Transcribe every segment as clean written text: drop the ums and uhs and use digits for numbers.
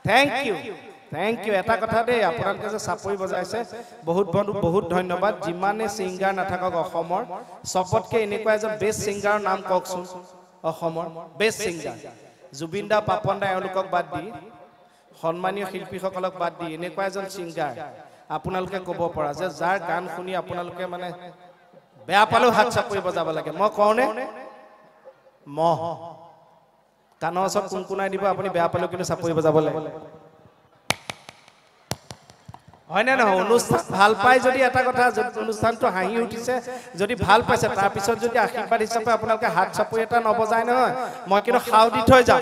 Thank you. এটা কথা দেই আপোনালোকে যে চাপৰি বজাইছে বহুত ধন্যবাদ যিমানে সিঙ্গাৰ নাথাকক অসমৰ সবতকে এনেকুৱা এজন বেষ্ট সিঙ্গাৰৰ নাম কওকচোন অসমৰ বেষ্ট সিঙ্গাৰ জুবিনদা পাপনদা এওঁলোকক বাদ দি সন্মানীয় শিল্পীসকলক বাদ দি এনেকুৱা এজন সিঙ্গাৰ আপোনালোকে ক'ব পৰা যে যাৰ গান শুনি আপোনালোকে মানে বেয়া পালেও হাত চাপৰি বজাব লাগে মই কওঁনে মহ কাণৰ ওচৰত কুনকুনাই দিব আপুনি বেয়া পালেও কিন্তু চাপৰি বজাব লাগে হয় না নহয় অনুষ্ঠান ভাল পাই যদি এটা কথা অনুষ্ঠানটো হাঁহি উঠিছে যদি ভাল পাইছে তাৰ পিছত যদি আশীৰ্বাদ হিচাপে আপোনালোকে হাত চাপৰি এটা নবজায় নহয় মই কিন্তু খাও দি থৈ যাম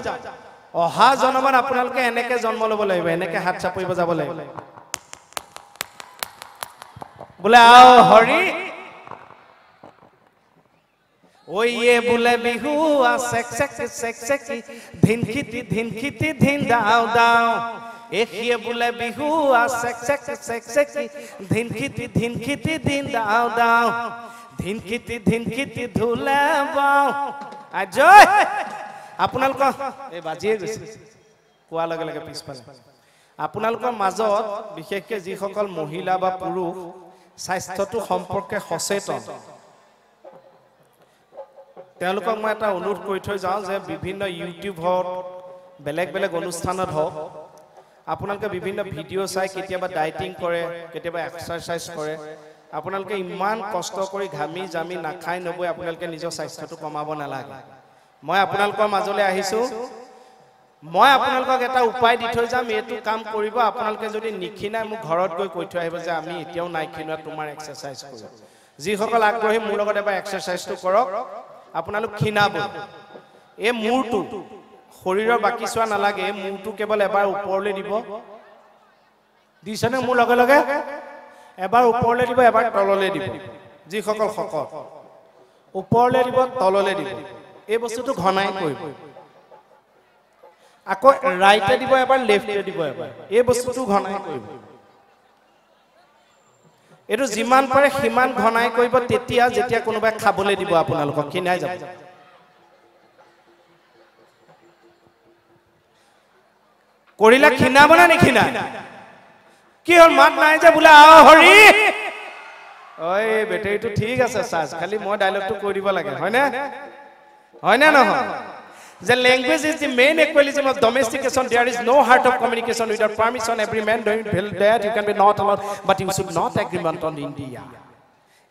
অহা জনমত আপোনালোকে এনেকে জন্ম ল'ব লাগিব এনেকে হাত চাপৰি বজাব লাগিব बोले आओ हरी ओ ये बोले बिहुआ सेक धिन खिती धिन दाओ एक ये बोले बिहुआ सेक धिन खिती धिन दाओ धिन खिती धुले बाओ आजय আপোনালোক এই বাজিয়ে গৈছে কোৱা লগে লগে পিছফালে আপোনালোকৰ মাজত বিশেষকৈ যিসকল মহিলা বা পুৰুষ স্বাস্থ্যটো সম্পৰ্কে সচেতন তেওঁলোকক মই এটা অনুৰোধ কৰি থৈ যাওঁ যে বিভিন্ন ইউটিউবত বেলেগ অনুষ্ঠানত হওক আপোনালোকে বিভিন্ন ভিডিঅ' চাই কেতিয়াবা ডায়েটিং কৰে কেতিয়াবা এক্সাৰচাইজ কৰে আপোনালোকে ইমান কষ্ট কৰি ঘামি জামি নাখাই নবৈ আপোনালোকে নিজৰ স্বাস্থ্যটো কমাব নালাগে মই আপোনালোকৰ মাজলৈ আহিছো মই আপোনালোকক এটা উপায় দি থৈ যাম এটো কাম কৰিব আপোনালোকে যদি নিখিনাই মোক ঘৰত গৈ কৈ থৈ আহিব যে আমি এতিয়াও নাই খিনোৱা তোমাৰ এক্সাৰসাইজ কৰিব যি সকল আগ্ৰহী মোৰ লগত এবাৰ এক্সাৰসাইজটো কৰক আপোনালোক খিনাব এই মূৰটো শৰীৰৰ বাকি সোৱা নালাগে এই মূৰটো কেৱল এবাৰ ওপৰলৈ দিব দিছনে মোৰ লগে লগে এবাৰ ওপৰলৈ দিব এবাৰ তললৈ দিব যি সকল শকত ওপৰলৈ দিব তললৈ দিব এই বস্তুটো ঘনাই কৰিব আকৌ ৰাইটে দিব এবাৰ লেফটে দিব এবাৰ এই বস্তুটো ঘনাই কৰিব এটো যিমান পাৰে হিমান ঘনাই কৰিব তেতিয়া যেতিয়া কোনোবাই খাবলৈ দিব আপোনালোকক কিনাই যাব কৰিলা খিনাব না নিখিনা কি হল মাত নাই যে বুলা আও হৰি ওই বেটেৰিটো ঠিক আছে চাৰ্জ খালি মই ডায়লগটো কৈ দিব লাগে হয় না নহয় The language is the main equilibrium of domestication. There is no heart of communication without permission. Every man doing that you can be not allowed, but you should not agreement on India.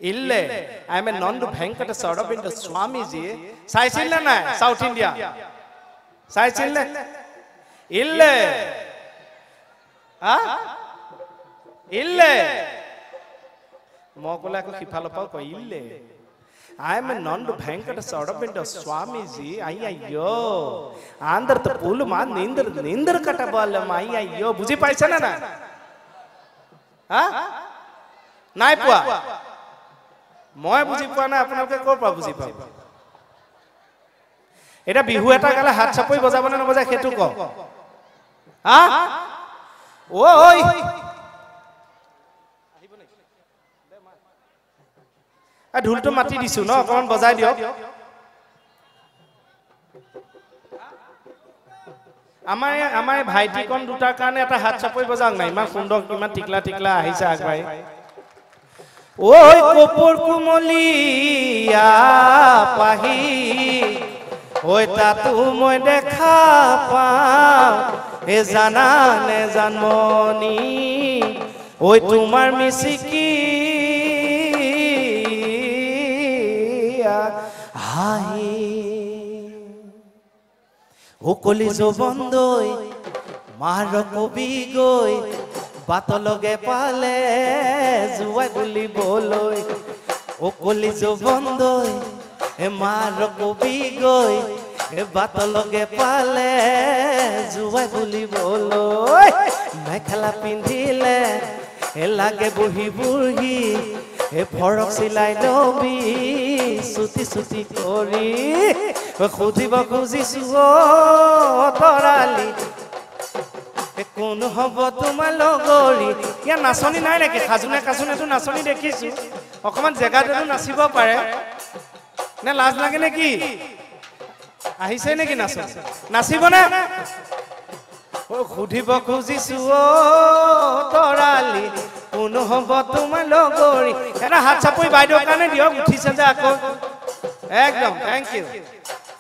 Ille, I am a non-to Venkata Sarabinda Swamiji. Saisilla na South India. Saisilla. Ille. Ille. Mokola ko khipalopa ko ille. I am a non-to Venkata Sarabinda Swamiji. Ayyo. Andar to pulu man nindar katabala ayyo. Buji paisa na? Nai pua. Moi buji pua na আপোনালোকে কৰ পৰা বুজি পাব এটা বিহু এটা গালে হাত চাপই বজাব না নবজায় হেতু ক ওই ঢোলটো মাটি দিছো ন অকমান বজাই দিয়ক আমাৰ ভাইটিকন দুটাৰ কাৰণে এটা হাত চাপই বজাওক নাই ইমান সুন্দৰ কিমান টিকলা আহিছে আগবাই ওই কপুৰ কুমলিয়া পাহি ওই তাতু মই দেখা পাওঁ এ জানানে জানমনি ওই তোমাৰ মিছিকি হাহি উকলি জবন্দই মাৰ কবি গৈ বাতলগে পালে জুৱাই গুলিবলৈ উকলি জবন্দই মাৰ কবি গৈ বাতলগে পালে জুৱাই গুলিবলৈ মেখেলা পিন্ধিলে লাগে বহি বুঢ়ী ফৰক চিলাই লবি চুটি কৰি খুজিব খুজিছো তৰালি কোন হ'ব তোমাৰ লগৰী ইয়া নাচনি নাই নেকি খাজুনে কাজুনেতো নাচনি দেখিছো অকমান জেগাটো নাচিব পাৰে নে লাজ লাগে নেকি আহিছে নেকি নাচিব না সুধিব খুজিছো তৰালি কোন হ'ব তোমাৰ লগৰী এটা হাত চাপৰি বাইদেউৰ কাৰণে দিয়ক উঠিছে যে আকৌ একদম থেংক ইউ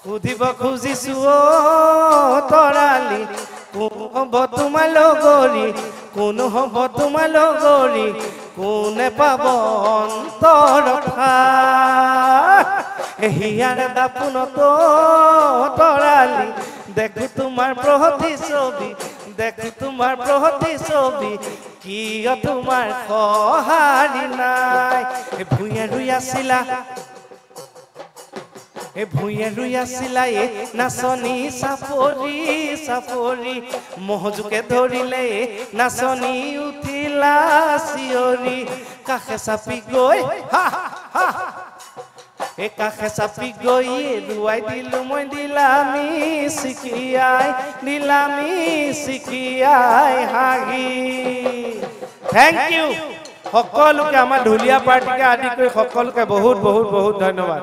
সুধিব খুজিছো তৰালি কোন হ'ব তোমাৰ লগৰী কোন হ'ব তোমাৰ লগৰী কোনে পাব অন্তৰ হিয়াৰ দাপোনত তৰালি দেখো তোমাৰ প্ৰতিচ্ছবি দেখো তোমাৰ প্ৰতিচ্ছবি কিয় তোমাৰ সঁহাৰি নাই ভূঞা ৰুই আছিলা ভূঞা ৰুই আছিলা নাচনী চাপৰি চাপৰি মহজুকে ধৰিলে নাচনী উঠিলা চিঞৰি কাষে চাপি গৈ কাষে চাপি গৈ ৰুৱাই দিলো মই দিলামি চিকিয়াই হাঁহি থেংক ইউ সকলোকে আমাৰ ঢুলীয়া পাৰ্টিকে আদি কৰি সকলোকে বহুত বহুত বহুত ধন্যবাদ